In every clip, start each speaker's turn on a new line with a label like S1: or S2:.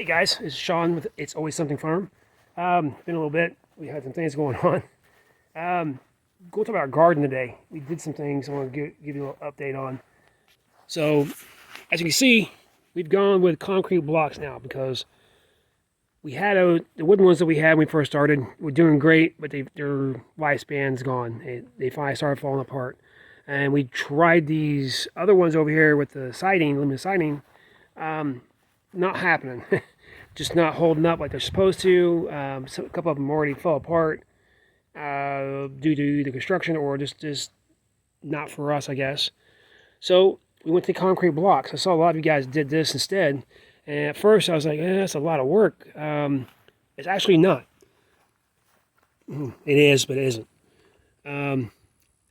S1: Guys, it's Sean with It's Always Something Farm. Been a little bit. We had some things going on. Go talk about our garden today. We did some things I want to give you a little update on. So, as you can see, we've gone with concrete blocks now because we had the wooden ones that we had when we first started were doing great, but their lifespan's gone. They finally started falling apart. And we tried these other ones over here with the siding, aluminum siding. Not happening. Just not holding up like they're supposed to. So a couple of them already fell apart due to the construction, or just not for us, I guess. So we went to concrete blocks. I saw a lot of you guys did this instead, and at first I was like, that's a lot of work. It's actually not. It is, but it isn't. I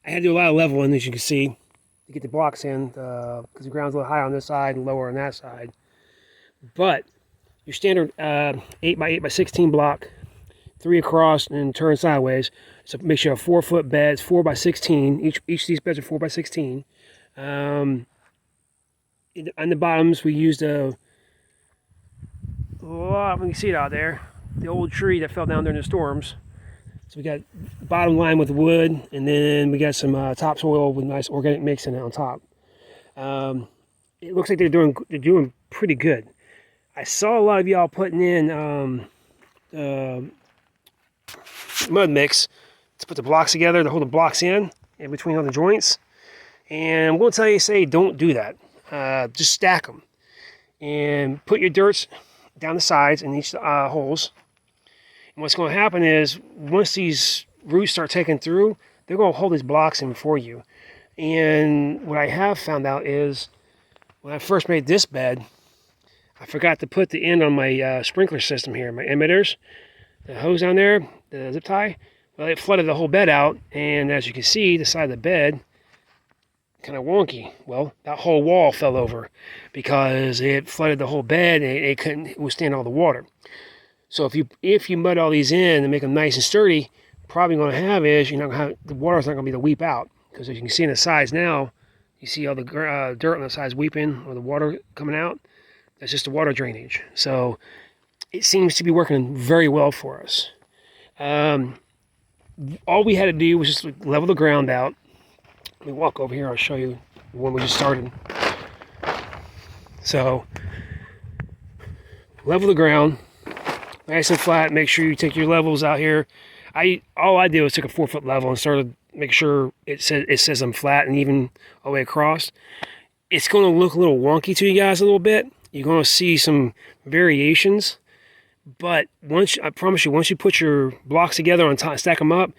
S1: had to do a lot of leveling, as you can see, to get the blocks in, because the ground's a little higher on this side and lower on that side. But your standard 8x8x16 block, 3 across and turn sideways. So make sure you have 4-foot beds, 4x16. Each of these beds are 4x16. On the bottoms, we used a lot. You can see it out there, the old tree that fell down during the storms. So we got bottom line with wood, and then we got some topsoil with nice organic mix in it on top. It looks like they're doing pretty good. I saw a lot of y'all putting in mud mix to put the blocks together, to hold the blocks in between all the joints. And I'm going to tell you, don't do that. Just stack them. And put your dirts down the sides in each holes. And what's going to happen is, once these roots start taking through, they're going to hold these blocks in for you. And what I have found out is, when I first made this bed, I forgot to put the end on my sprinkler system here, my emitters, the hose down there, the zip tie. Well, it flooded the whole bed out, and as you can see, the side of the bed, kind of wonky. Well, that whole wall fell over because it flooded the whole bed, and it couldn't withstand all the water. So if you mud all these in and make them nice and sturdy, probably going to have is, the water's not going to be the weep out, because as you can see in the sides now, you see all the dirt on the sides weeping, or the water coming out. That's just the water drainage. So it seems to be working very well for us. All we had to do was just level the ground out. Let me walk over here. I'll show you the one we just started. So level the ground, nice and flat. Make sure you take your levels out here. All I did was took a 4-foot level and started make sure it says I'm flat and even all the way across. It's going to look a little wonky to you guys a little bit. You're going to see some variations, but I promise you, once you put your blocks together on top, stack them up,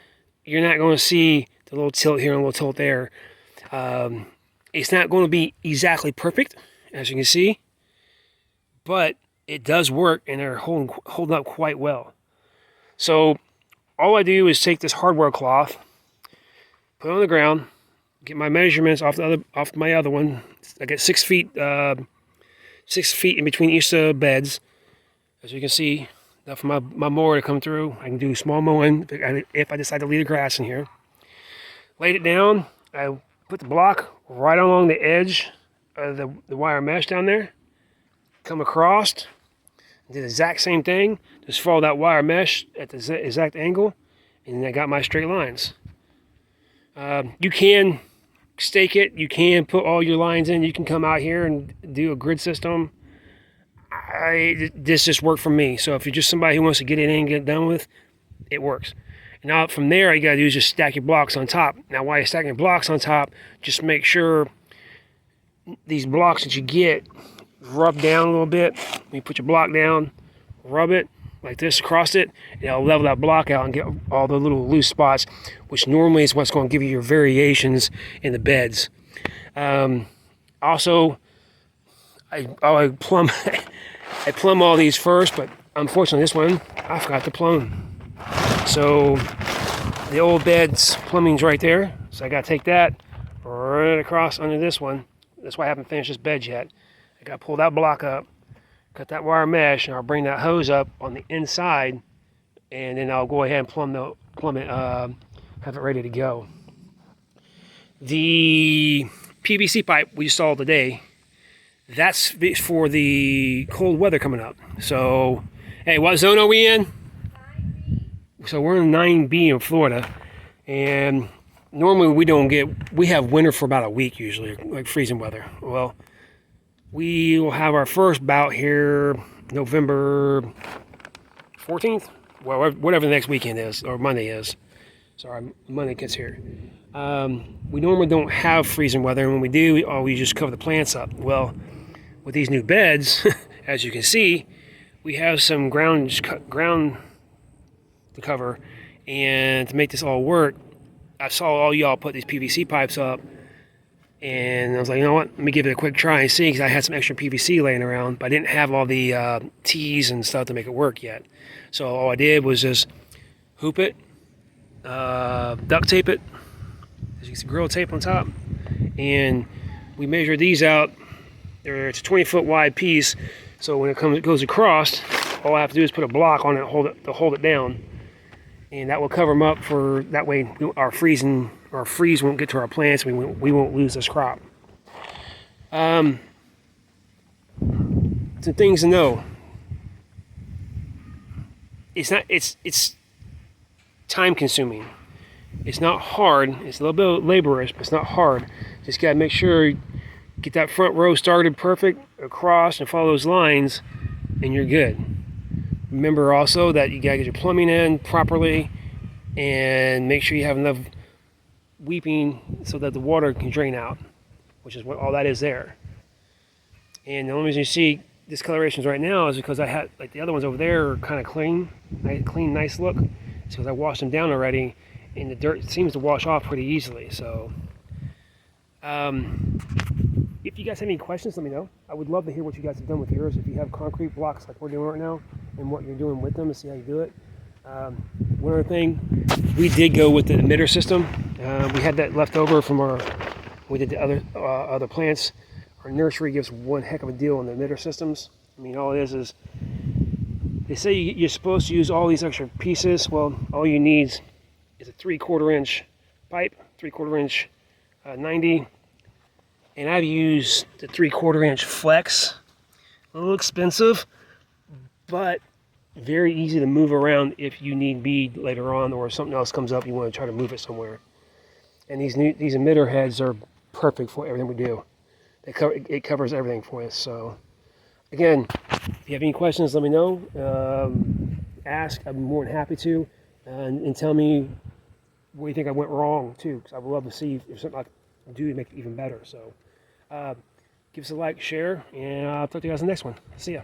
S1: you're not going to see the little tilt here and a little tilt there. It's not going to be exactly perfect, as you can see, but it does work, and they're holding up quite well. So all I do is take this hardware cloth, put it on the ground, get my measurements off my other one. I get 6 feet. 6 feet in between each of the beds. As you can see, enough for my mower to come through. I can do small mowing if I decide to leave the grass in here. Laid it down. I put the block right along the edge of the wire mesh down there. Come across. Did the exact same thing. Just follow that wire mesh at the exact angle. And then I got my straight lines. You can stake it, you can put all your lines in, you can come out here and do a grid system. This just worked for me. So if you're just somebody who wants to get it in and get it done with, it works. And now from there, all you gotta do is just stack your blocks on top. Now while you're stacking your blocks on top, just make sure these blocks that you get rub down a little bit. When you put your block down, rub it like this across it, and it'll level that block out and get all the little loose spots, which normally is what's going to give you your variations in the beds. Also, I plumb I plumb all these first, but unfortunately this one I forgot to plumb. So the old bed's plumbing's right there, so I got to take that right across under this one. That's why I haven't finished this bed yet. I got to pull that block up, cut that wire mesh, and I'll bring that hose up on the inside, and then I'll go ahead and plumb it, have it ready to go. The PVC pipe we installed today That's for the cold weather coming up. So, hey, what zone are we in? So we're in 9B in Florida, and normally we have winter for about a week usually, like freezing weather. Well, we will have our first bout here November 14th, well, whatever the next weekend is, or Monday is. Sorry, Monday gets here. We normally don't have freezing weather, and when we do, we just cover the plants up. Well, with these new beds, as you can see, we have some ground to cover, and to make this all work, I saw all y'all put these PVC pipes up, and I was like, you know what, let me give it a quick try and see, because I had some extra PVC laying around, but I didn't have all the T's and stuff to make it work yet. So all I did was just hoop it, duct tape it, as you can see, Gorilla Tape on top, and we measured these out. It's a 20-foot wide piece, so when it goes across, all I have to do is put a block on it to hold it down, and that will cover them up. For that way, our freeze won't get to our plants. We won't lose this crop. Some things to know. It's time consuming. It's not hard. It's a little bit laborious, but it's not hard. Just gotta make sure you get that front row started perfect across and follow those lines, and you're good. Remember also that you gotta get your plumbing in properly, and make sure you have enough weeping so that the water can drain out, which is what all that is there. And the only reason you see discolorations right now is because I had, like, the other ones over there are kind of clean, nice look. It's because I washed them down already, and the dirt seems to wash off pretty easily. So, if you guys have any questions, let me know. I would love to hear what you guys have done with yours. If you have concrete blocks like we're doing right now, and what you're doing with them, and see how you do it. One other thing, we did go with the emitter system. We had that left over from we did the other plants. Our nursery gives one heck of a deal on the emitter systems. I mean, all it is they say you're supposed to use all these extra pieces. Well, all you need is a 3/4 inch pipe, 3/4 inch 90, and I've used the 3/4 inch flex. A little expensive, but very easy to move around if you need be later on, or if something else comes up, you want to try to move it somewhere. And these emitter heads are perfect for everything we do. It covers everything for us. So again, if you have any questions, let me know. Ask. I'm more than happy to, and tell me what you think I went wrong too, because I would love to see if something I can do to make it even better. So give us a like, share, and I'll talk to you guys in the next one. See ya.